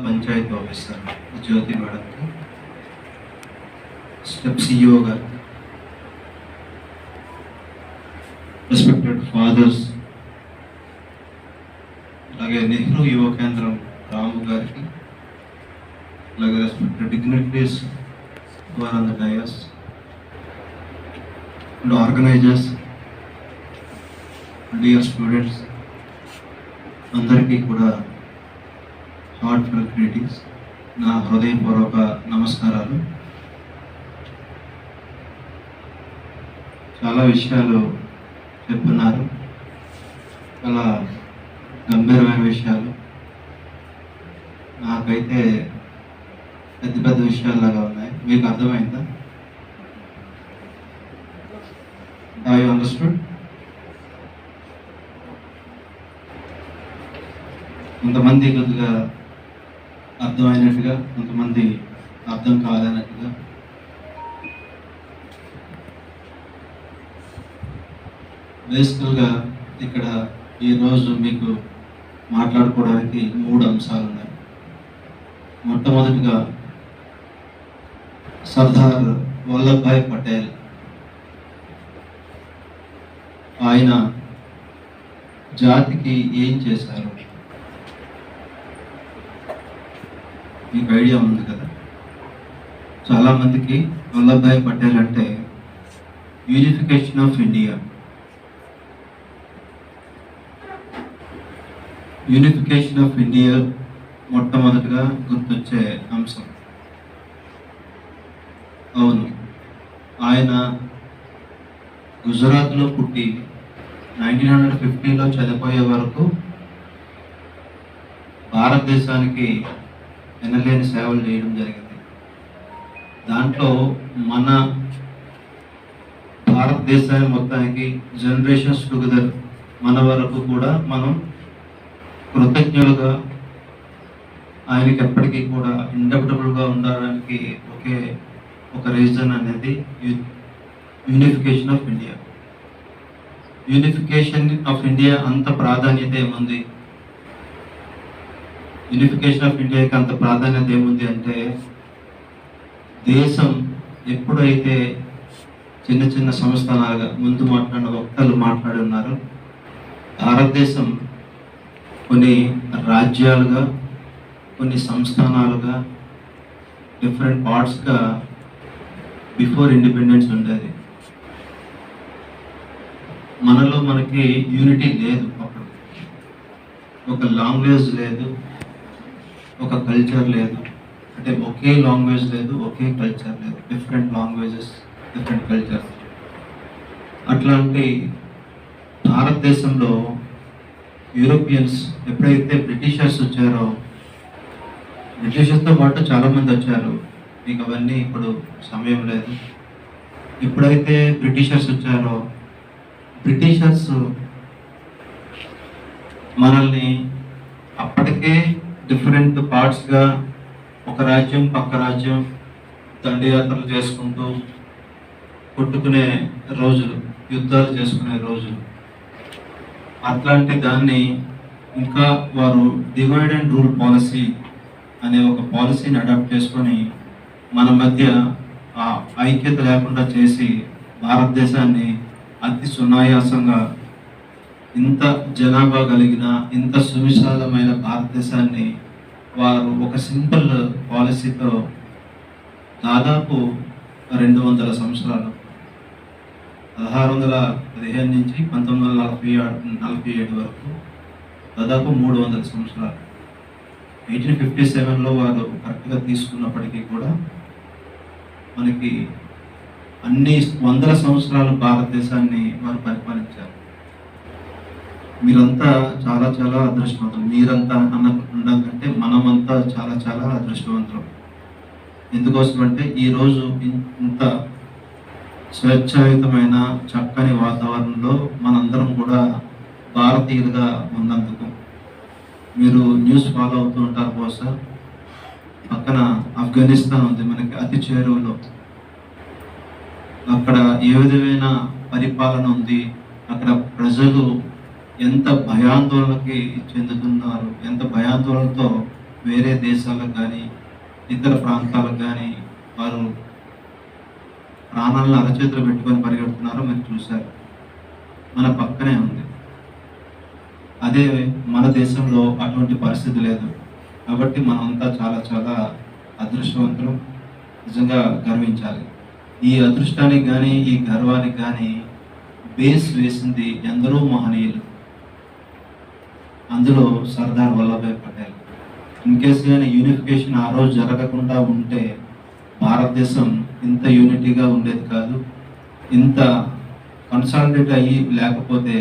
Panchayat officer జ్యోతి మేడంకి, step CEO గారికి, respected fathers, అలాగే నెహ్రూ యువ కేంద్రం రాము గారికి, అలాగే respected dignitaries who are on the dais and organizers, dear students, అందరికీ కూడా హార్ట్ఫుల్ గ్రీటింగ్స్, నా హృదయపూర్వక నమస్కారాలు. చాలా విషయాలు చెప్తున్నారు, చాలా గంభీరమైన విషయాలు. నాకైతే పెద్ద పెద్ద విషయాల్లాగా ఉన్నాయి. మీకు అర్థమైందా? I understood. కొంతమంది కొద్దిగా అర్థమైనట్టుగా, కొంతమంది అర్థం కాదన్నట్టుగా. బేసికల్గా ఇక్కడ ఈరోజు మీకు మాట్లాడుకోవడానికి 3 అంశాలు ఉన్నాయి. మొట్టమొదటిగా సర్దార్ వల్లభాయ్ పటేల్, ఆయన జాతికి ఏం చేశారు మీకు ఐడియా ఉంది కదా. చాలామందికి వల్లభాయ్ పటేల్ అంటే unification of India, unification of India మొట్టమొదటిగా గుర్తొచ్చే అంశం. అవును, ఆయన గుజరాత్లో పుట్టి 1950లో చనిపోయే వరకు భారతదేశానికి ఎనలేని సేవలు చేయడం జరిగింది. దాంట్లో మన భారతదేశాన్ని మొత్తానికి జనరేషన్స్ టుగెదర్ మన వరకు కూడా మనం కృతజ్ఞులుగా, ఆయనకి ఎప్పటికీ కూడా ఇండక్టబుల్గా ఉండడానికి ఒక రీజన్ అనేది unification of India. Unification of India అంత ప్రాధాన్యత ఏముంది? యూనిఫికేషన్ ఆఫ్ ఇండియాకి అంత ప్రాధాన్యత ఏముంది అంటే, దేశం ఎప్పుడైతే చిన్న చిన్న సంస్థలాగా ముందు మాట్లాడిన వక్తలు మాట్లాడి ఉన్నారు, భారతదేశం కొన్ని రాజ్యాలుగా, కొన్ని సంస్థానాలుగా, డిఫరెంట్ పార్ట్స్గా బిఫోర్ ఇండిపెండెన్స్ ఉండేది. మనకి యూనిటీ లేదు. అప్పుడు ఒక లాంగ్వేజ్ లేదు, ఒక కల్చర్ లేదు. అంటే ఒకే లాంగ్వేజ్ లేదు, ఒకే కల్చర్ లేదు. Different languages, different cultures. అట్లాంటి భారతదేశంలో యూరోపియన్స్ ఎప్పుడైతే బ్రిటిషర్స్ వచ్చారో, బ్రిటిషర్స్తో పాటు చాలామంది వచ్చారు, మీకు అవన్నీ ఇప్పుడు సమయం లేదు. ఎప్పుడైతే బ్రిటిషర్స్ వచ్చారో, బ్రిటిషర్స్ మనల్ని అప్పటికే డిఫరెంట్ పార్ట్స్గా, ఒక రాజ్యం పక్క రాజ్యం దండయాత్రలు చేసుకుంటూ కొట్టుకునే రోజులు, యుద్ధాలు చేసుకునే రోజులు. అట్లాంటి దాన్ని ఇంకా వారు డివైడ్ అండ్ రూల్ పాలసీ అనే ఒక పాలసీని అడాప్ట్ చేసుకొని మన మధ్య ఆ ఐక్యత లేకుండా చేసి భారతదేశాన్ని అతి సునాయాసంగా, ఇంత జనాభా కలిగిన, ఇంత సువిశాలమైన భారతదేశాన్ని వారు ఒక సింపుల్ పాలసీతో దాదాపు 200 సంవత్సరాలు, 1615 నుంచి 1947 వరకు దాదాపు 300 సంవత్సరాలు. 1857లో వారు కరెక్ట్గా తీసుకున్నప్పటికీ కూడా మనకి అన్ని 100 సంవత్సరాలు భారతదేశాన్ని వారు పరిపాలించారు. మీరంతా చాలా చాలా అదృష్టవంతులు. మీరంతా అనకంటే మనమంతా చాలా చాలా అదృష్టవంతులు. ఎందుకోసమంటే ఈరోజు ఇంత స్వేచ్ఛాయుతమైన చక్కని వాతావరణంలో మనందరం కూడా భారతీయులుగా ఉన్నందుకు. మీరు న్యూస్ ఫాలో అవుతూ ఉంటారు బహుశా, పక్కన ఆఫ్ఘనిస్తాన్ ఉంది మనకి అతి చేరువలో. అక్కడ ఏ విధమైన పరిపాలన ఉంది, అక్కడ ప్రజలు ఎంత భయాందోళనకి చెందుతున్నారు, ఎంత భయాందోళనతో వేరే దేశాలకు కానీ ఇతర ప్రాంతాలకు కానీ వారు ప్రాణాలను అరచేతులు పెట్టుకొని పరిగెడుతున్నారో మీరు చూశారు. మన పక్కనే ఉంది. అదే మన దేశంలో అటువంటి పరిస్థితి లేదు. కాబట్టి మనమంతా చాలా చాలా అదృష్టవంతులు, నిజంగా గర్వించాలి. ఈ అదృష్టానికి కానీ ఈ గర్వానికి కానీ బేస్ వేసింది ఎందరో మహనీయులు. అందులో సర్దార్ వల్లభాయ్ పటేల్. ఇన్ కేస్ కానీ యూనిఫికేషన్ ఆ రోజు జరగకుండా ఉంటే భారతదేశం ఇంత యూనిటీగా ఉండేది కాదు. ఇంత కన్సాలిడేట్ అయ్యి లేకపోతే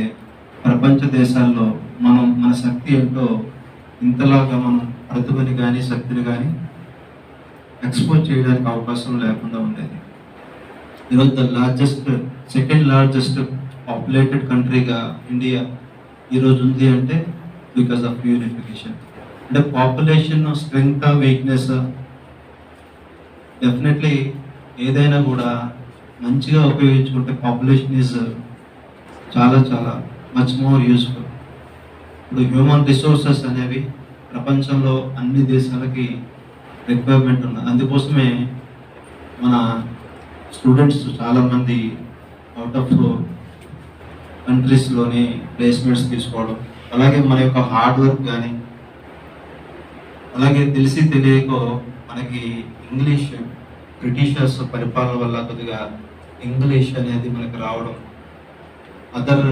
ప్రపంచ దేశాల్లో మన శక్తి ఏంటో ఇంతలాగా మనం ప్రతిభని కానీ శక్తిని కానీ ఎక్స్పోజ్ చేయడానికి అవకాశం లేకుండా ఉండేది. ఈరోజు సెకండ్ లార్జెస్ట్ పాపులేటెడ్ కంట్రీగా ఇండియా ఈరోజు ఉంది అంటే బికాస్ ఆఫ్ యూనిఫికేషన్. అంటే పాపులేషన్ స్ట్రెంగ్త్ వీక్నెస్ డెఫినెట్లీ ఏదైనా కూడా మంచిగా ఉపయోగించుకుంటే పాపులేషన్ ఈజ్ చాలా చాలా మచ్ మోర్ యూస్ఫుల్. ఇప్పుడు హ్యూమన్ రిసోర్సెస్ అనేవి ప్రపంచంలో అన్ని దేశాలకి రిక్వైర్మెంట్ ఉన్నది. అందుకోసమే మన స్టూడెంట్స్ చాలామంది అవుట్ ఆఫ్ కంట్రీస్లోని ప్లేస్మెంట్స్ తీసుకోవడం, అలాగే మన యొక్క హార్డ్ వర్క్ కానీ, అలాగే తెలిసి తెలియకో మనకి ఇంగ్లీష్ బ్రిటిషర్స్ పరిపాలన వల్ల కొద్దిగా ఇంగ్లీష్ అనేది మనకి రావడం, అదర్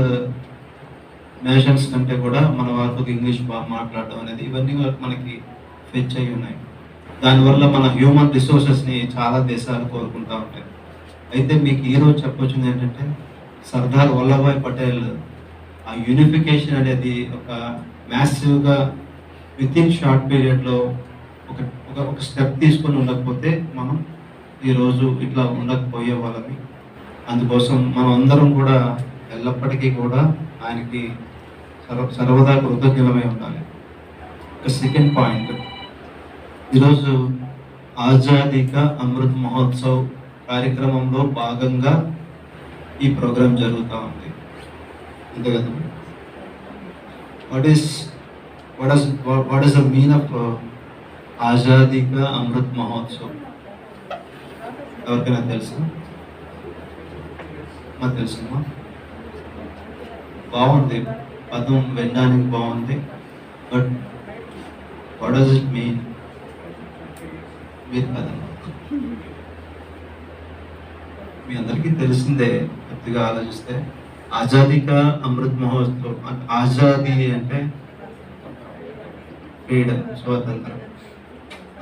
నేషన్స్ కంటే కూడా మన వారికి ఇంగ్లీష్ బాగా మాట్లాడడం అనేది ఇవన్నీ మనకి ఫెచ్ అయి ఉన్నాయి. దానివల్ల మన హ్యూమన్ రిసోర్సెస్ని చాలా దేశాలు కోరుకుంటూ ఉంటాయి. అయితే మీకు ఈరోజు చెప్పొచ్చింది ఏంటంటే సర్దార్ వల్లభాయ్ పటేల్ ఆ యూనిఫికేషన్ అనేది ఒక మ్యాసివ్గా విత్ ఇన్ షార్ట్ పీరియడ్లో ఒక స్టెప్ తీసుకొని ఉండకపోతే మనం ఈరోజు ఇట్లా ఉండకపోయే వాళ్ళని. అందుకోసం మనం అందరం కూడా ఎల్లప్పటికీ కూడా ఆయనకి సర్వదా కృతజ్ఞులమై ఉండాలి. ఒక సెకండ్ పాయింట్, ఈరోజు ఆజాదీ కా అమృత్ మహోత్సవ్ కార్యక్రమంలో భాగంగా ఈ ప్రోగ్రాం జరుగుతూ ఉంది. అంతే కదా. What is the mean of Azadi కా అమృత్ మహోత్సవ్? ఎవరికైనా తెలుసా? మాకు తెలుసమ్మా. బాగుంది, పదం వినడానికి బాగుంది, but what does it mean? మీరు పదం మీ అందరికీ తెలిసిందే. కొద్దిగా ఆలోచిస్తే ఆజాదీ కా అమృత్ మహోత్సవ్, ఆజాదీ అంటే ఫ్రీడమ్, స్వాతంత్రం.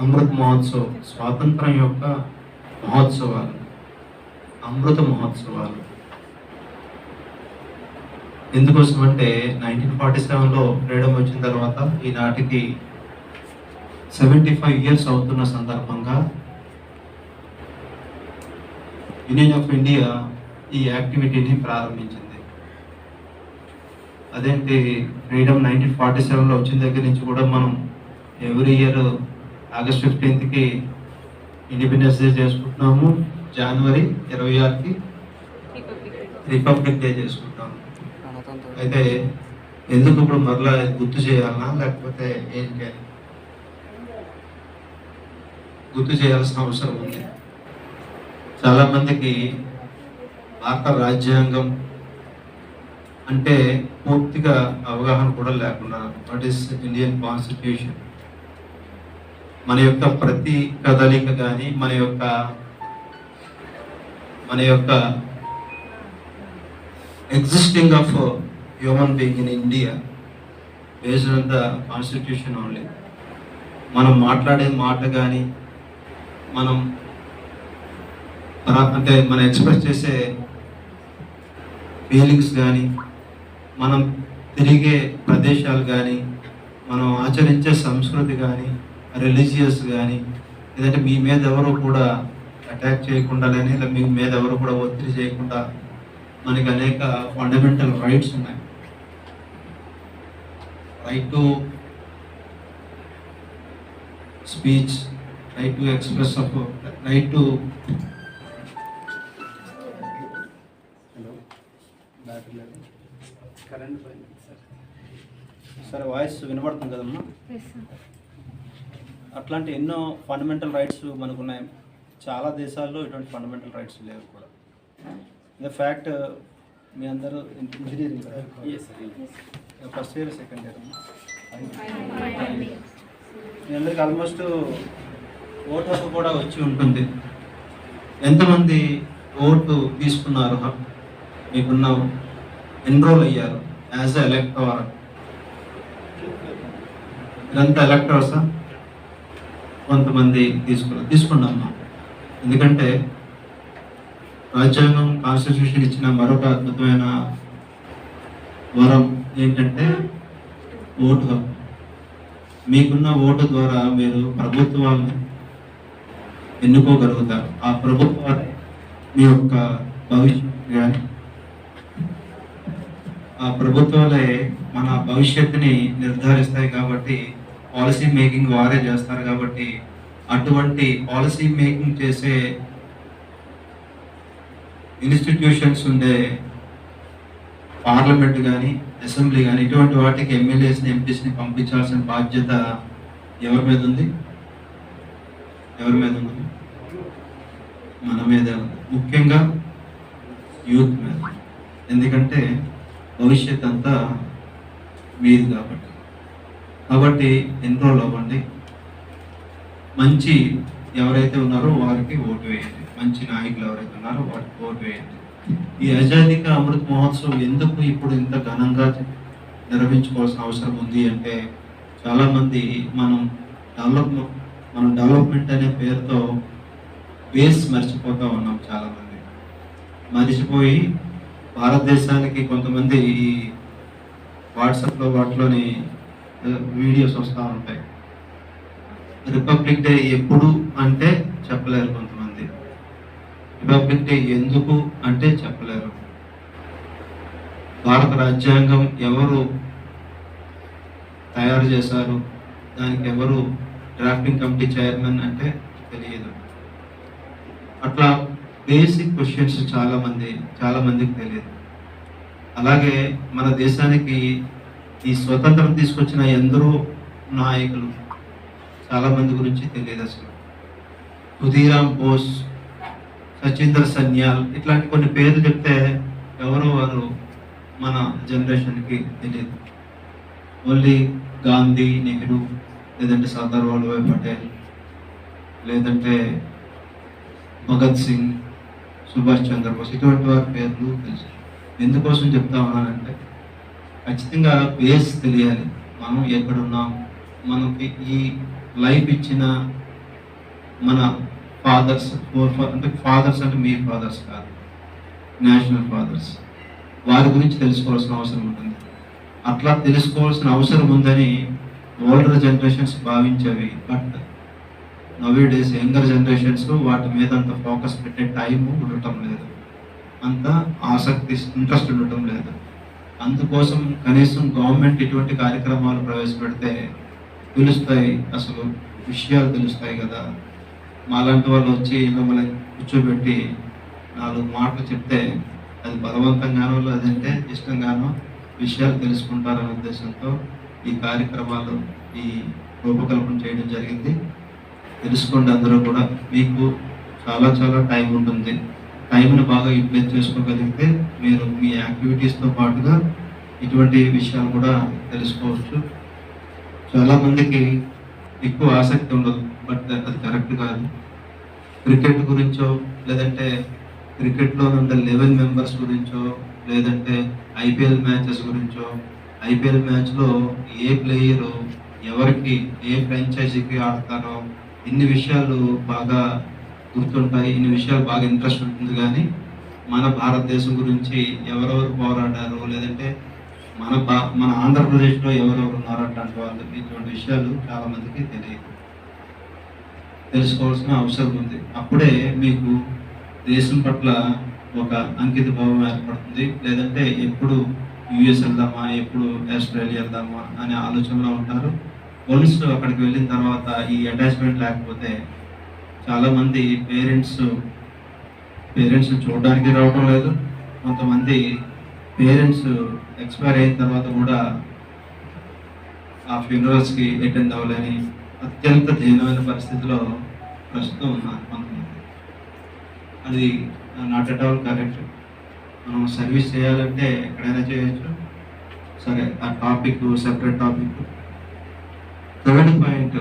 అమృత్ మహోత్సవ్ స్వాతంత్రం యొక్క మహోత్సవాలు, అమృత మహోత్సవాలు. ఎందుకోసం అంటే 1947లో ఫ్రీడమ్ వచ్చిన తర్వాత ఈనాటికి 75 years అవుతున్న సందర్భంగా యూనియన్ ఆఫ్ ఇండియా ఈ యాక్టివిటీని ప్రారంభించింది. అదేంటి, ఫ్రీడమ్ 1947లో వచ్చిన దగ్గర నుంచి కూడా మనం ఎవ్రీ ఇయర్ ఆగస్ట్ 15కి ఇండిపెండెన్స్ డే చేసుకుంటున్నాము, జనవరి 26కి రిపబ్లిక్ డే చేసుకుంటాము. అయితే ఎందుకు ఇప్పుడు మరలా గుర్తు చేయాలన్నా, లేకపోతే ఏంటి అని గుర్తు చేయాల్సిన అవసరం ఉంది. చాలామందికి భారత రాజ్యాంగం అంటే పూర్తిగా అవగాహన కూడా లేకుండా, వాట్ ఈస్ ఇండియన్ కాన్స్టిట్యూషన్, మన యొక్క ప్రతి కదలిక కానీ మన యొక్క existing of human being in India based on the constitution only. మనం మాట్లాడే మాట కానీ, మనం ఎక్స్ప్రెస్ చేసే ఫీలింగ్స్ కానీ, మనం తిరిగే ప్రదేశాలు కానీ, మనం ఆచరించే సంస్కృతి కానీ, రిలీజియస్ కానీ, లేదంటే మీ మీద ఎవరు కూడా అటాక్ చేయకుండా కానీ, లేదా మీ మీద ఎవరు కూడా ఒత్తిడి చేయకుండా మనకి అనేక ఫండమెంటల్ రైట్స్ ఉన్నాయి. Right to speech, right to express of, right to sir voice వినబడుతుంది కదమ్మా? అట్లాంటి ఎన్నో ఫండమెంటల్ రైట్స్ మనకు ఉన్నాయి. చాలా దేశాల్లో ఇటువంటి ఫండమెంటల్ రైట్స్ లేవు కూడా. ద ఫ్యాక్ట్ మీ అందరూ engineering first year second year మీ అందరికి ఆల్మోస్ట్ ఓటు హక్కు కూడా వచ్చి ఉంటుంది. ఎంతమంది ఓటు తీసుకున్నారు, మీకున్న ఎన్రోల్ అయ్యారు యాజ్ ఎ ఎలక్టర్? ఇదంతా ఎలక్టర్సా? కొంతమంది తీసుకున్నాము. ఎందుకంటే రాజ్యాంగం కాన్స్టిట్యూషన్ ఇచ్చిన మరొక అద్భుతమైన వరం ఏంటంటే ఓటు హక్కు. మీకున్న ఓటు ద్వారా మీరు ప్రభుత్వాలను ఎన్నుకోగలుగుతారు. ఆ ప్రభుత్వాలు మీ యొక్క భవిష్యత్తు కానీ ఆ ప్రభుత్వాలే మన భవిష్యత్తుని నిర్ధారిస్తాయి. కాబట్టి పాలసీ మేకింగ్ వారే చేస్తారు. కాబట్టి అటువంటి పాలసీ మేకింగ్ చేసే ఇన్స్టిట్యూషన్స్ ఉండే పార్లమెంట్ కానీ అసెంబ్లీ కానీ ఇటువంటి వాటికి ఎమ్మెల్యేస్ని ఎంపీస్ని పంపించాల్సిన బాధ్యత ఎవరి మీద ఉంది? మన మీద ఉంది. ముఖ్యంగా యూత్ మీద. ఎందుకంటే భవిష్యత్ అంతా మీది కాబట్టి ఎన్రోల్ అవ్వండి. మంచి ఎవరైతే ఉన్నారో వారికి ఓటు వేయండి. మంచి నాయకులు ఎవరైతే ఉన్నారో వారికి ఓటు వేయండి. ఈ ఆజాదీ కా అమృత్ మహోత్సవ్ ఎందుకు ఇప్పుడు ఇంత ఘనంగా నిర్వహించుకోవాల్సిన అవసరం ఉంది అంటే, చాలామంది మనం డెవలప్మెంట్ అనే పేరుతో బేస్ మర్చిపోతూ ఉన్నాం. చాలామంది మర్చిపోయి భారతదేశానికి కొంతమంది ఈ వాట్సాప్లో వాటిలోని వీడియోస్ వస్తూ ఉంటాయి. రిపబ్లిక్ డే ఎప్పుడు అంటే చెప్పలేరు కొంతమంది. రిపబ్లిక్ డే ఎందుకు అంటే చెప్పలేరు. భారత రాజ్యాంగం ఎవరు తయారు చేశారు, దానికి ఎవరు డ్రాఫ్టింగ్ కమిటీ చైర్మన్ అంటే తెలియదు. అట్లా బేసిక్ క్వశ్చన్స్ చాలా మందికి తెలియదు. అలాగే మన దేశానికి ఈ స్వతంత్రం తీసుకొచ్చిన ఎందరో నాయకులు చాలా మంది గురించి తెలియదు అసలు. ఖుదీరామ్ బోస్, సచింద్ర సన్యాల్ ఇట్లాంటి కొన్ని పేర్లు చెప్తే ఎవరో వారు మన జనరేషన్కి తెలియదు. ఓన్లీ గాంధీ, నెహ్రూ, లేదంటే సర్దార్ వల్లభాయ్ పటేల్, లేదంటే భగత్ సింగ్, సుభాష్ చంద్రబోస్ ఇటువంటి వారి పేర్లు తెలుసు. ఎందుకోసం చెప్తా ఉన్నానంటే ఖచ్చితంగా బేస్ తెలియాలి. మనం ఎక్కడున్నాం, మనకి ఈ లైఫ్ ఇచ్చిన మన ఫాదర్స్ అంటే మీ ఫాదర్స్ కాదు, నేషనల్ ఫాదర్స్, వారి గురించి తెలుసుకోవాల్సిన అవసరం ఉంటుంది. అట్లా తెలుసుకోవాల్సిన అవసరం ఉందని ఓల్డర్ జనరేషన్స్ భావించేవి. But nowadays younger generations వాటి మీద అంత ఫోకస్ పెట్టే టైం ఉండటం లేదు, అంత ఆసక్తి ఇంట్రెస్ట్ ఉండటం లేదు. అందుకోసం కనీసం గవర్నమెంట్ ఇటువంటి కార్యక్రమాలు ప్రవేశపెడితే తెలుస్తాయి, అసలు విషయాలు తెలుస్తాయి కదా. మాలాంటి వాళ్ళు వచ్చి మిమ్మల్ని కూర్చోబెట్టి 4 మాటలు చెప్తే అది బలవంతంగానో లేదంటే ఇష్టంగానో విషయాలు తెలుసుకుంటారనే ఉద్దేశంతో ఈ కార్యక్రమాలు ఈ రూపకల్పన చేయడం జరిగింది. తెలుసుకోండి అందరూ కూడా. మీకు చాలా టైం ఉంటుంది. టైంని బాగా యూటిలైజ్ చేసుకోగలిగితే మీరు మీ యాక్టివిటీస్తో పాటుగా ఇటువంటి విషయాలు కూడా తెలుసుకోవచ్చు. చాలామందికి ఎక్కువ ఆసక్తి ఉండదు, బట్ అది కరెక్ట్ కాదు. క్రికెట్ గురించో లేదంటే క్రికెట్లో ఉండే 11 మెంబర్స్ గురించో లేదంటే ఐపీఎల్ మ్యాచెస్ గురించో, ఐపీఎల్ మ్యాచ్లో ఏ ప్లేయరు ఎవరికి ఏ ఫ్రాంచైజీకి ఆడతారో ఇన్ని విషయాలు బాగా గుర్తుంటాయి, ఇన్ని విషయాలు బాగా ఇంట్రెస్ట్ ఉంటుంది. కానీ మన భారతదేశం గురించి ఎవరెవరు పోరాడారు, లేదంటే మన ఆంధ్రప్రదేశ్లో ఎవరెవరు ఉన్నారు అట్లాంటి వాళ్ళు, ఇటువంటి విషయాలు చాలామందికి తెలియదు. తెలుసుకోవాల్సిన అవసరం ఉంది. అప్పుడే మీకు దేశం పట్ల ఒక అంకిత భావం ఏర్పడుతుంది. లేదంటే ఎప్పుడు యుఎస్ వెళ్దామా, ఎప్పుడు ఆస్ట్రేలియా వెళ్దామా అనే ఆలోచనలో ఉంటారు. వన్స్ అక్కడికి వెళ్ళిన తర్వాత ఈ అటాచ్మెంట్ లేకపోతే చాలామంది పేరెంట్స్ చూడడానికి రావడం లేదు. కొంతమంది పేరెంట్స్ ఎక్స్పైర్ అయిన తర్వాత కూడా ఆ ఫ్యూనరల్స్కి అటెండ్ అవ్వలేని అత్యంత దీనమైన పరిస్థితిలో ప్రస్తుతం ఉన్నారు కొంతమంది. అది నాట్ ఎట్ ఆల్ కరెక్ట్. మనం సర్వీస్ చేయాలంటే ఎక్కడైనా చేయొచ్చు. సరే, ఆ topic separate topic. Third point,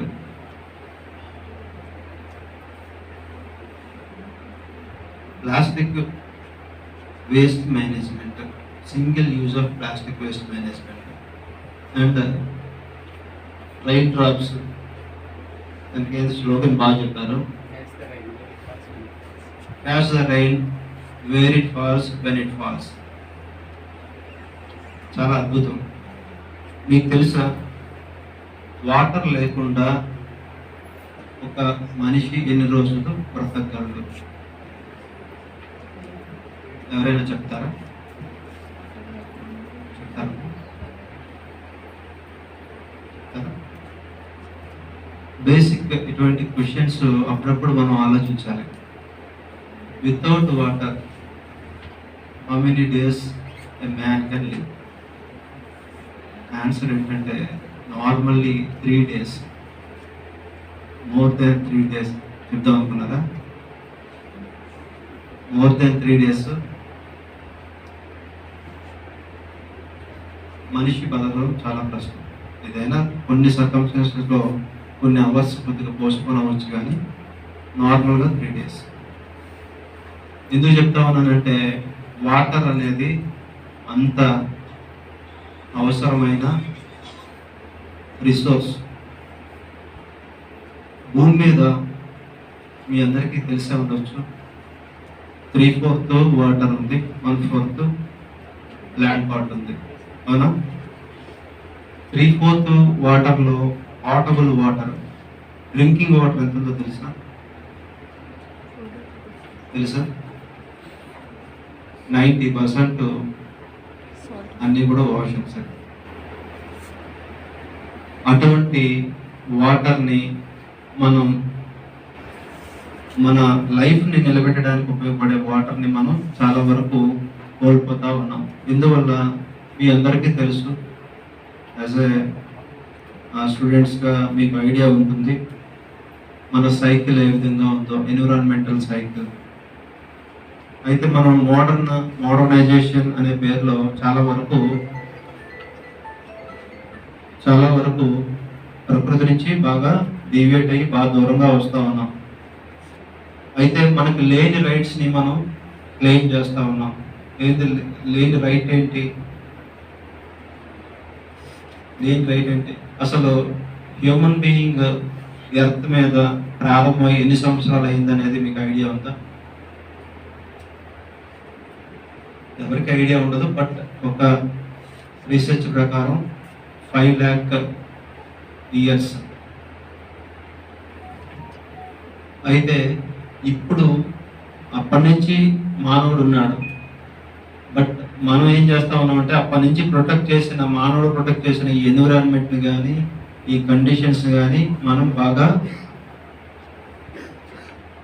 plastic waste management, single use of plastic waste management and rain drops. దానికి ఏదో స్లోగన్ బాగా చెప్పారు, catch the rain where it falls when it falls. చాలా అద్భుతం. మీకు తెలుసా, వాటర్ లేకుండా ఒక మనిషి ఎన్ని రోజులు బ్రతకగలడు? ఎవరైనా చెప్తారా? చెప్తారా? బేసిక్ ఇటువంటి క్వశ్చన్స్ అప్పుడప్పుడు మనం ఆలోచించాలి. Without water how many days a man can live? Answer ఏంటంటే normally 3 days. More than 3 days చెప్దాం అనుకున్నారా? మోర్ దెన్ 3 days మనిషి బతకడం చాలా కష్టం. ఏదైనా కొన్ని సర్కమ్స్టెన్సెస్లో కొన్ని అవర్స్ కొద్దిగా పోస్ట్పోన్ అవ్వచ్చు, కానీ నార్మల్గా 3 days. ఎందుకు చెప్తా ఉన్నానంటే వాటర్ అనేది అంత అవసరమైన రిసోర్స్. భూమి మీద మీ అందరికీ తెలిసే ఉండొచ్చు, 3/4 వాటర్ ఉంది, 1/4 ల్యాండ్ పార్ట్ ఉంది. అవునా? 3/4 వాటర్లో పాటబుల్ వాటర్, డ్రింకింగ్ వాటర్ ఎంత ఉందో తెలుసా? 90% అన్నీ కూడా ఓషన్స్. అటువంటి వాటర్ని మనం మన లైఫ్ని నిలబెట్టడానికి ఉపయోగపడే వాటర్ని మనం చాలా వరకు కోల్పోతూ ఉన్నాం. ఇందువల్ల మీ అందరికీ తెలుసు, యాజ్ ఏ స్టూడెంట్స్గా మీకు ఐడియా ఉంటుంది మన సైకిల్ ఏ విధంగా ఉందో, ఎన్విరాన్మెంటల్ సైకిల్. అయితే మనం మోడర్నైజేషన్ అనే పేరులో చాలా వరకు ప్రకృతి నుంచి బాగా డివియేట్ అయ్యి బాగా దూరంగా వస్తూ ఉన్నాం. అయితే మనకు లేని రైట్స్ని మనం క్లెయిమ్ చేస్తూ ఉన్నాం. లేని రైట్ ఏంటి? అసలు హ్యూమన్ బీయింగ్ ఎర్త్ మీద ప్రారంభమై ఎన్ని సంవత్సరాలు అయిందనేది మీకు ఐడియా ఉందా? ఎవరికి ఐడియా ఉండదు. బట్ ఒక రీసెర్చ్ ప్రకారం 5 lakh years. అయితే ఇప్పుడు అప్పటి నుంచి మానవుడు ఉన్నాడు. బట్ మనం ఏం చేస్తా ఉన్నామంటే అప్పటి నుంచి మానవుడు ప్రొటెక్ట్ చేసిన ఈ ఎన్విరాన్మెంట్ని కానీ, ఈ కండిషన్స్ కానీ మనం బాగా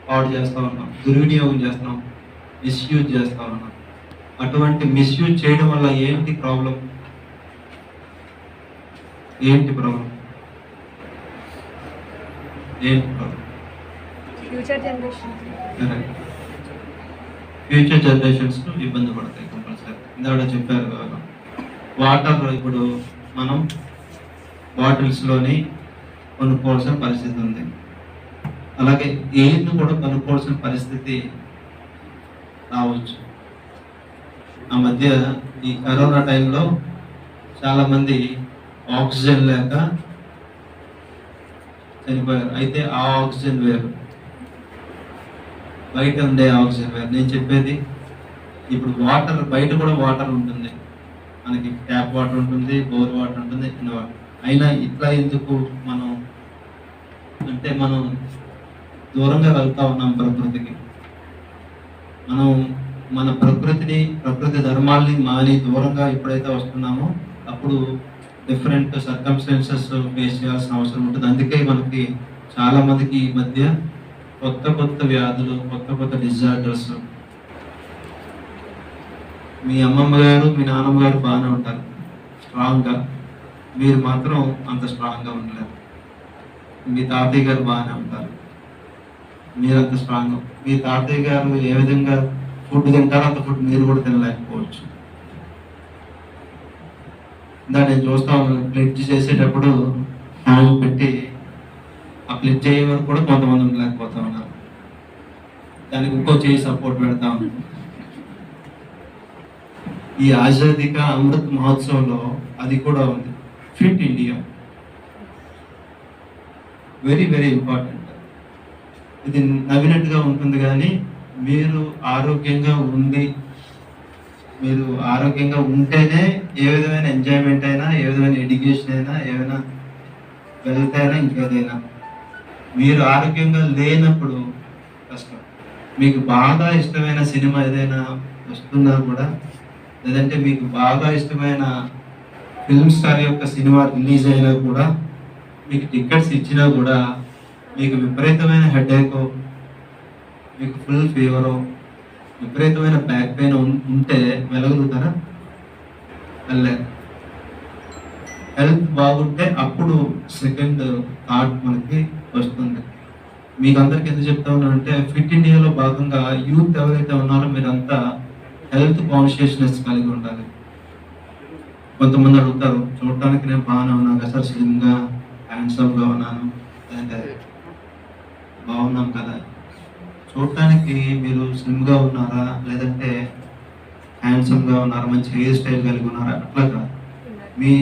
పాడు చేస్తూ ఉన్నాం, దుర్వినియోగం చేస్తున్నాం, మిస్యూజ్ చేస్తూ ఉన్నాం. అటువంటి మిస్యూజ్ చేయడం వల్ల ఏంటి ప్రాబ్లం? ఫ్యూచర్ జనరేషన్స్ ఇబ్బంది పడతాయి కంపల్సరీ. ఇందాక చెప్పారు కదా, వాటర్ ఇప్పుడు మనం బాటిల్స్లోని కొనుక్కోవాల్సిన పరిస్థితి ఉంది. అలాగే ఎయిర్ను కూడా కొనుక్కోవాల్సిన పరిస్థితి రావచ్చు. ఆ మధ్య ఈ కరోనా టైంలో చాలామంది ఆక్సిజన్ లేక చనిపోయారు. అయితే ఆ ఆక్సిజన్ వేరు, బయట ఉండే ఆక్సిజన్ వేరు. నేను చెప్పేది ఇప్పుడు వాటర్, బయట కూడా వాటర్ ఉంటుంది, మనకి ట్యాప్ వాటర్ ఉంటుంది, బోర్ వాటర్ ఉంటుంది, అయినా ఇట్లా ఎందుకు మనం అంటే మనం దూరంగా వెళ్తా ఉన్నాం ప్రకృతికి. మనం మన ప్రకృతి ధర్మాల్ని మాని దూరంగా ఎప్పుడైతే వస్తున్నామో అప్పుడు డిఫరెంట్ సర్కమ్స్టెన్సెస్ ఫేస్ చేయాల్సిన అవసరం ఉంటుంది. అందుకే మనకి చాలా మందికి ఈ మధ్య కొత్త వ్యాధులు, కొత్త డిజార్డర్స్. మీ అమ్మమ్మ గారు, మీ నాన్నమ్మ గారు బాగానే ఉంటారు స్ట్రాంగ్గా, మీరు మాత్రం అంత స్ట్రాంగ్గా ఉండలేరు. మీ తాతయ్య గారు బాగానే ఉంటారు, మీరంత స్ట్రాంగ్. మీ తాతయ్య గారు ఏ విధంగా ఫుడ్ తింటారో అంత ఫుడ్ మీరు కూడా తినలేకపోవచ్చు. నేను చూస్తా ఉన్నాను, ప్లెడ్జ్ చేసేటప్పుడు హ్యాండ్ పెట్టి ఆ ప్లెడ్జ్ అయ్యే వరకు కూడా కొంతమంది ఉండలేకపోతా ఉన్నారు. దానికి ఇంకో చేయి సపోర్ట్ పెడతా ఉన్నాను. ఈ ఆజాదీ కా అమృత్ మహోత్సవంలో అది కూడా ఉంది, fit India. Very very important. ఇది నవ్వినట్టుగా ఉంటుంది కానీ మీరు ఆరోగ్యంగా ఉంటేనే ఏ విధమైన ఎంజాయ్మెంట్ అయినా, ఏ విధమైన ఎడ్యుకేషన్ అయినా, ఏమైనా వెల్త్ అయినా, ఇంకేదైనా. మీరు ఆరోగ్యంగా లేనప్పుడు కష్టం. మీకు బాగా ఇష్టమైన సినిమా ఏదైనా వస్తున్నా కూడా, లేదంటే మీకు బాగా ఇష్టమైన ఫిల్మ్ స్టార్ యొక్క సినిమా రిలీజ్ అయినా కూడా, మీకు టికెట్స్ ఇచ్చినా కూడా మీకు విపరీతమైన హెడేక్, మీకు ఫుల్ ఫీవరు, విపరీతమైన బ్యాక్ పెయిన్ ఉంటే వెళ్ళగలుగుతారా? వెళ్ళలేదు. హెల్త్ బాగుంటే అప్పుడు సెకండ్ థాట్ మనకి వస్తుంది. మీకు అందరికి ఎందుకు చెప్తా ఉన్నా అంటే, ఫిట్ ఇండియాలో భాగంగా యూత్ ఎవరైతే ఉన్నారో మీరంతా హెల్త్ కాన్షియస్నెస్ కలిగి ఉండాలి. కొంతమంది అడుగుతారు, చూడటానికి నేను బాగానే ఉన్నాను కదా సార్, స్లిమ్గా హ్యాండ్సమ్గా ఉన్నాను, అంటే బాగున్నాం కదా. చూడటానికి మీరు స్లిమ్గా ఉన్నారా, లేదంటే హ్యాండ్సమ్గా ఉన్నారా, మంచి హెయిర్ స్టైల్ కలిగి ఉన్నారా, అట్లా కాదు. మీ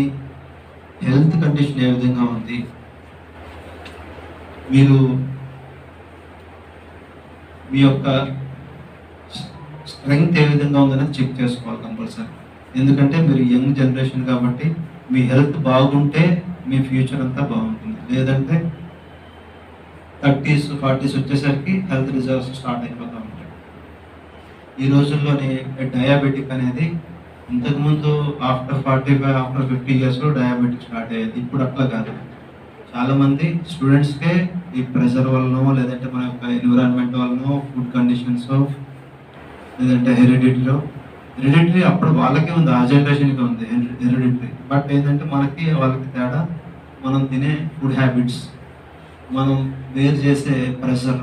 హెల్త్ కండిషన్ ఏ విధంగా ఉంది, మీరు మీ యొక్క స్ట్రెంగ్త్ ఏ విధంగా ఉందనేది చెక్ చేసుకోవాలి కంపల్సరీ. ఎందుకంటే మీరు యంగ్ జనరేషన్ కాబట్టి మీ హెల్త్ బాగుంటే మీ ఫ్యూచర్ అంతా బాగుంటుంది. లేదంటే 30s 40s వచ్చేసరికి హెల్త్ రిజర్వ్స్ స్టార్ట్ అయిపోతూ ఉంటాయి. ఈ రోజుల్లోని డయాబెటిక్ అనేది ఇంతకుముందు ఆఫ్టర్ 45 ఆఫ్టర్ 50 ఇయర్స్లో డయాబెటిక్ స్టార్ట్ అయ్యేది. ఇప్పుడు అట్లా కాదు. చాలామంది స్టూడెంట్స్కే ఈ ప్రెషర్ వలనో, లేదంటే మన యొక్క ఎన్విరాన్మెంట్ వలనో, ఫుడ్ కండిషన్స్, లేదంటే హెరిడిటరీ అప్పుడు వాళ్ళకే ఉంది, ఆ జనరేషన్కి ఉంది హెరిడిటరీ. బట్ ఏంటంటే మనకి వాళ్ళకి తేడా మనం తినే ఫుడ్ హ్యాబిట్స్, మనం వేర్ చేసే ప్రెషర్,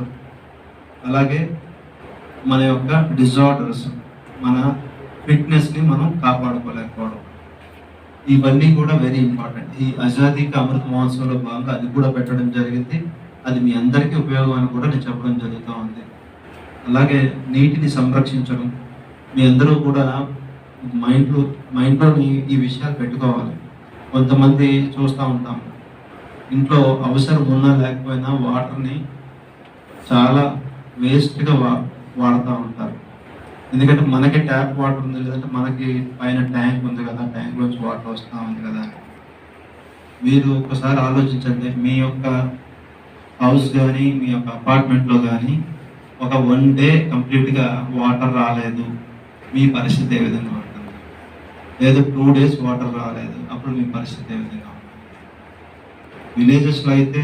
అలాగే మన యొక్క డిజార్డర్స్, మన ఫిట్నెస్ని మనం కాపాడుకోలేకపోవడం, ఇవన్నీ కూడా వెరీ ఇంపార్టెంట్. ఈ ఆజాదీ కా అమృత్ మహోత్సవంలో భాగంగా అది కూడా పెట్టడం జరిగింది. అది మీ అందరికీ ఉపయోగం అని కూడా నేను చెప్పడం జరుగుతూ ఉంది. అలాగే నీటిని సంరక్షించడం, మీ అందరూ కూడా మైండ్లో ఈ విషయాలు పెట్టుకోవాలి. కొంతమంది చూస్తూ ఉంటాం, ఇంట్లో అవసరం ఉన్నా లేకపోయినా వాటర్ని చాలా వేస్ట్గా వాడుతూ ఉంటారు. ఎందుకంటే మనకి ట్యాప్ వాటర్ ఉంది, లేదంటే మనకి పైన ట్యాంక్ ఉంది కదా, ట్యాంక్లోంచి వాటర్ వస్తూ ఉంది కదా. మీరు ఒకసారి ఆలోచించండి, మీ యొక్క హౌస్ కానీ, మీ యొక్క అపార్ట్మెంట్లో కానీ ఒక 1 డే కంప్లీట్గా వాటర్ రాలేదు, మీ పరిస్థితి ఏ విధంగా ఉంటుంది? లేదా 2 days వాటర్ రాలేదు, అప్పుడు మీ పరిస్థితి ఏ విధంగా ఉంటుంది? విలేజెస్లో అయితే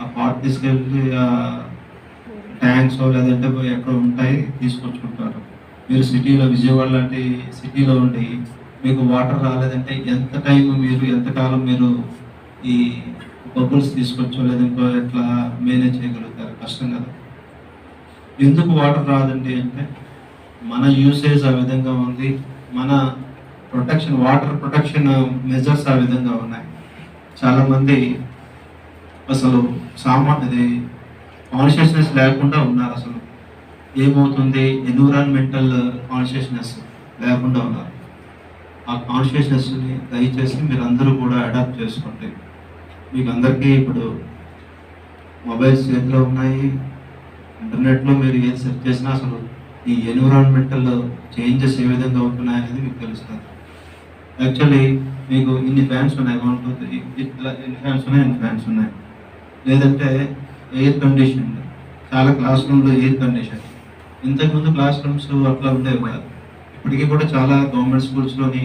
ఆ పాట్ తీసుకెళ్ళి ట్యాంక్స్ లేదంటే ఎక్కడ ఉంటాయి తీసుకొచ్చుకుంటారు. మీరు సిటీలో, విజయవాడ లాంటి సిటీలో ఉండి మీకు వాటర్ రాలేదంటే ఎంతకాలం మీరు ఈ బబుల్స్ తీసుకొచ్చో లేదా ఇంకో ఎట్లా మేనేజ్ చేయగలుగుతారు? కష్టం కదా. ఎందుకు వాటర్ రాదండి అంటే మన యూసేజ్ ఆ విధంగా ఉంది, మన వాటర్ ప్రొటెక్షన్ మెజర్స్ ఆ విధంగా ఉన్నాయి. చాలామంది అసలు కాన్షియస్నెస్ లేకుండా ఉన్నారు. అసలు ఏమవుతుంది, ఎన్విరాన్మెంటల్ కాన్షియస్నెస్ లేకుండా ఉన్నారు. ఆ కాన్షియస్నెస్ని దయచేసి మీరు అందరూ కూడా అడాప్ట్ చేసుకోండి. మీకు అందరికీ ఇప్పుడు మొబైల్స్ చేతిలో ఉన్నాయి, ఇంటర్నెట్లో మీరు ఏది సెర్చ్ చేసినా అసలు ఈ ఎన్విరాన్మెంటల్ చేంజెస్ ఏ విధంగా ఉంటున్నాయి అనేది మీకు తెలుస్తుంది. యాక్చువల్లీ మీకు ఇన్ని ఫ్యాన్స్ ఉన్నాయి, ఇట్లా ఎన్ని ఫ్యాన్స్ ఉన్నాయి, లేదంటే ఎయిర్ కండిషన్, చాలా క్లాస్ రూమ్లో ఎయిర్ కండిషన్. ఇంతకుముందు క్లాస్ రూమ్స్ అట్లా ఉండేవి కాదు. ఇప్పటికీ కూడా చాలా గవర్నమెంట్ స్కూల్స్లోని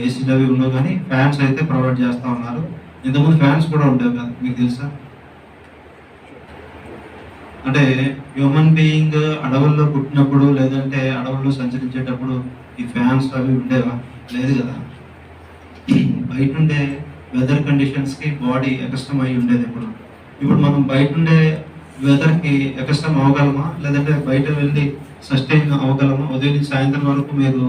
ఏసీలు అవి ఉండవు, కానీ ఫ్యాన్స్ అయితే ప్రొవైడ్ చేస్తూ ఉన్నారు. ఇంతకుముందు ఫ్యాన్స్ కూడా ఉండేవి కాదు, మీకు తెలుసా? అంటే హ్యూమన్ బీయింగ్ అడవుల్లో పుట్టినప్పుడు, లేదంటే అడవుల్లో సంచరించేటప్పుడు ఈ ఫ్యాన్స్ అవి ఉండేవా? లేదు కదా. బయట ఉండే వెదర్ కండిషన్స్కి బాడీ ఎకస్టమ్ అయి ఉండేది. ఇప్పుడు మనం బయట ఉండే వెదర్కి ఎకస్టమ్ అవ్వగలమా, లేదంటే బయట వెళ్ళి సస్టైన్ అవ్వగలమా? ఉదయం నుంచి సాయంత్రం వరకు మీరు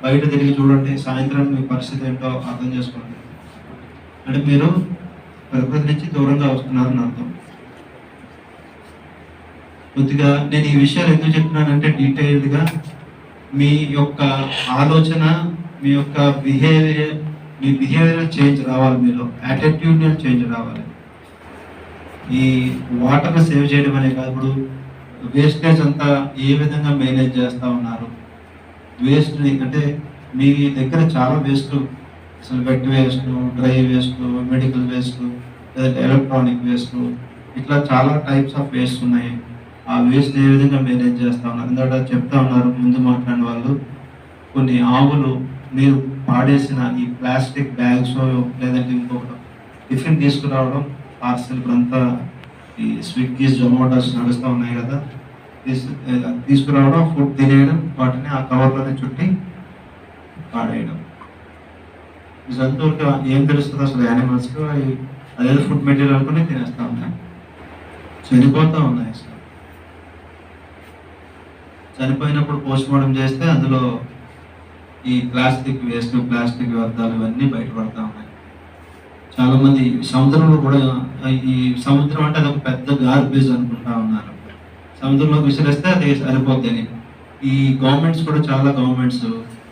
బయట తిరిగి చూడండి, సాయంత్రం మీ పరిస్థితి ఏంటో అర్థం చేసుకోండి. అంటే మీరు ప్రకృతి నుంచి దూరంగా వస్తున్నారని అర్థం. కొద్దిగా నేను ఈ విషయాలు ఎందుకు చెప్తున్నానంటే డీటెయిల్డ్గా మీ యొక్క ఆలోచన, మీ యొక్క బిహేవియర్ చేంజ్ రావాలి, మీలో యాటిట్యూడ్ చేంజ్ రావాలి. ఈ వాటర్ని సేవ్ చేయడం అనే కాదు, ఇప్పుడు వేస్టేజ్ అంతా ఏ విధంగా మేనేజ్ చేస్తూ ఉన్నారు, వేస్ట్ని అంటే మీ దగ్గర చాలా వేస్ట్, అసలు wet waste, dry waste, medical waste, లేదంటే ఎలక్ట్రానిక్ వేస్ట్, ఇట్లా చాలా టైప్స్ ఆఫ్ వేస్ట్ ఉన్నాయి. ఆ వేస్ట్ ఏ విధంగా మేనేజ్ చేస్తూ ఉన్నారు? ఎందుకంటే చెప్తా ఉన్నారు ముందు మాట్లాడిన వాళ్ళు, కొన్ని ఆవులు మీరు పాడేసిన ఈ ప్లాస్టిక్ బ్యాగ్స్ లేదంటే ఇంకొకటి టిఫిన్ తీసుకురావడం, పార్సల్ ఇప్పుడంతా ఈ స్విగ్గీ జొమాటోస్ నడుస్తూ ఉన్నాయి కదా, తీసుకురావడం, ఫుడ్ తినేయడం, వాటిని ఆ కవర్లోనే చుట్టి పాడేయడం. ఈ జంతువులకి ఏం తెలుస్తుంది అసలు? యానిమల్స్కి అదే ఫుడ్ మెటీరియల్ అనుకుని తినేస్తూ ఉన్నాయి, చనిపోతూ ఉన్నాయి. అసలు చనిపోయినప్పుడు పోస్ట్ మార్టం చేస్తే అందులో ఈ ప్లాస్టిక్ వేస్ట్, ప్లాస్టిక్ వ్యర్థాలు ఇవన్నీ బయటపడతా ఉన్నాయి. చాలామంది సముద్రంలో కూడా, ఈ సముద్రం అంటే అదొక పెద్ద గార్బేజ్ అనుకుంటా ఉన్నారు, సముద్రంలోకి విసిరేస్తే అది సరిపోద్దని. ఈ గవర్నమెంట్స్ కూడా, చాలా గవర్నమెంట్స్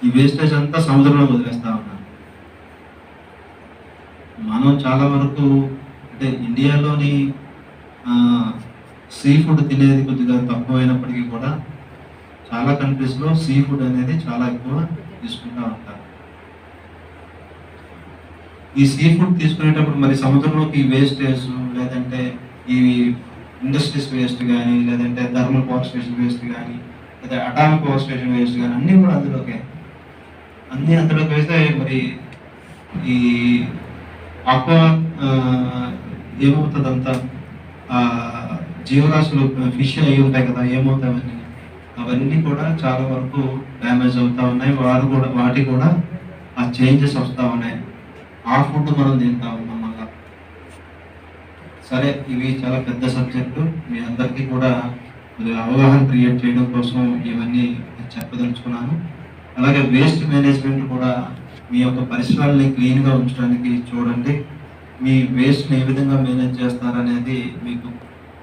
ఈ వేస్టేజ్ అంతా సముద్రంలో వదిలేస్తూ ఉన్నారు. మనం చాలా వరకు అంటే ఇండియాలోని సీ ఫుడ్ తినేది కొద్దిగా తక్కువైనప్పటికీ కూడా చాలా కంట్రీస్లో సీ ఫుడ్ అనేది చాలా ఎక్కువ తీసుకుంటూ ఉంటారు. ఈ సీ ఫుడ్ తీసుకునేటప్పుడు మరి సముద్రంలోకి వేస్టేజ్, లేదంటే ఈ ఇండస్ట్రీస్ వేస్ట్ కానీ, లేదంటే థర్మల్ పవర్ స్టేషన్ వేస్ట్ కానీ, లేదా అటామిక్ పవర్ స్టేషన్ వేస్ట్ కానీ, అన్నీ కూడా అందులోకి వేస్తే మరి ఈ ఆక్వా ఏమవుతుందంతా జీవరాశులు ఫిష్ అయి ఉంటాయి కదా, ఏమవుతాయి అవన్నీ కూడా చాలా వరకు డ్యామేజ్ అవుతూ ఉన్నాయి. వాటి కూడా ఆ చేంజెస్ వస్తూ ఉన్నాయి. ఆ ఫుడ్ మనం తింటా ఉన్నాం మళ్ళా. సరే, ఇవి చాలా పెద్ద సబ్జెక్టు, మీ అందరికీ కూడా అవగాహన క్రియేట్ చేయడం కోసం ఇవన్నీ చెప్పదలుచుకున్నాను. అలాగే వేస్ట్ మేనేజ్మెంట్ కూడా మీ యొక్క పరిసరాలని క్లీన్గా ఉంచడానికి చూడండి. మీ వేస్ట్ని ఏ విధంగా మేనేజ్ చేస్తారనేది మీకు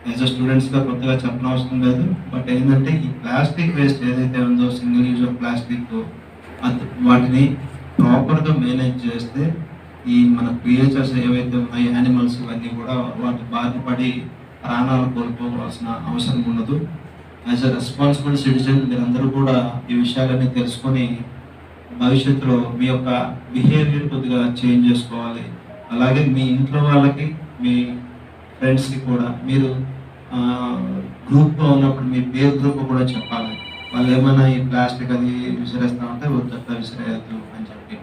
యాజ్ అ స్టూడెంట్స్గా కొత్తగా చెప్పనవసరం లేదు. బట్ ఏంటంటే ఈ ప్లాస్టిక్ వేస్ట్ ఏదైతే ఉందో, సింగిల్ యూజ్ ఆఫ్ ప్లాస్టిక్, వాటిని ప్రాపర్గా మేనేజ్ చేస్తే ఈ మన క్రియేచర్స్ ఏవైతే ఉన్నాయో, యానిమల్స్, ఇవన్నీ కూడా వాటి బారిన పడి ప్రాణాలు కోల్పోవాల్సిన అవసరం ఉండదు. యాజ్ అ రెస్పాన్సిబుల్ సిటిజన్ మీరందరూ కూడా ఈ విషయాలన్నీ తెలుసుకొని భవిష్యత్తులో మీ యొక్క బిహేవియర్ కొద్దిగా చేంజ్ చేసుకోవాలి. అలాగే మీ ఇంట్లో వాళ్ళకి, మీ ఫ్రెండ్స్కి కూడా మీరు గ్రూప్లో ఉన్నప్పుడు మీ పేర్ గ్రూప్ కూడా చెప్పాలి. వాళ్ళు ఏమైనా ఈ ప్లాస్టిక్ అది విసిరేస్తా ఉంటే వద్దట్లా విసిరేయద్దు అని చెప్పి.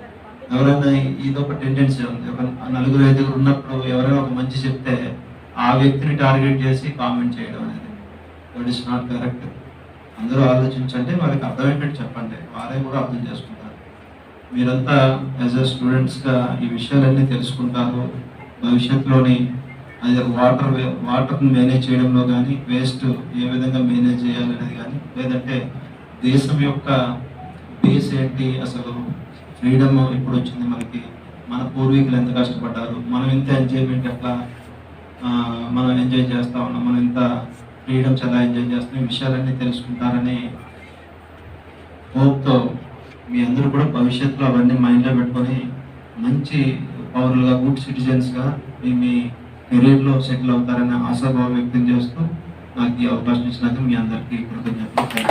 ఎవరైనా ఇదొక టెండెన్సీ ఉంది, ఒక 4-5 ఉన్నప్పుడు ఎవరైనా ఒక మంచి చెప్తే ఆ వ్యక్తిని టార్గెట్ చేసి కామెంట్ చేయడం అనేది దట్ ఈస్ నాట్ కరెక్ట్. అందరూ ఆలోచించండి, వారికి అర్థమయ్యేటట్టు చెప్పండి, వారే కూడా అర్థం చేసుకుంటారు. మీరంతా యాజ్ అ స్టూడెంట్స్గా ఈ విషయాలన్నీ తెలుసుకుంటారు. భవిష్యత్తులోని అది వాటర్ని మేనేజ్ చేయడంలో కానీ, వేస్ట్ ఏ విధంగా మేనేజ్ చేయాలనేది కానీ, లేదంటే దేశం యొక్క బేస్ ఏంటి, అసలు ఫ్రీడమ్ ఎప్పుడు వచ్చింది మనకి, మన పూర్వీకులు ఎంత కష్టపడ్డారు, మనం ఎంత ఎంజాయ్మెంట్ ఎట్లా మనం ఎంజాయ్ చేస్తూ ఉన్నాం, మనం ఎంత ఫ్రీడమ్స్ ఎలా ఎంజాయ్ చేస్తున్నాం, ఈ విషయాలన్నీ తెలుసుకుంటారని హోప్తో మీ అందరూ కూడా భవిష్యత్తులో అవన్నీ మైండ్లో పెట్టుకొని మంచి పౌరులుగా, గుడ్ సిటిజన్స్గా మీ కెరీర్లో సెటిల్ అవుతారనే ఆశాభావం వ్యక్తం చేస్తూ నాకు ఈ అవకాశం ఇచ్చినందుకు మీ అందరికీ కృతజ్ఞతలు.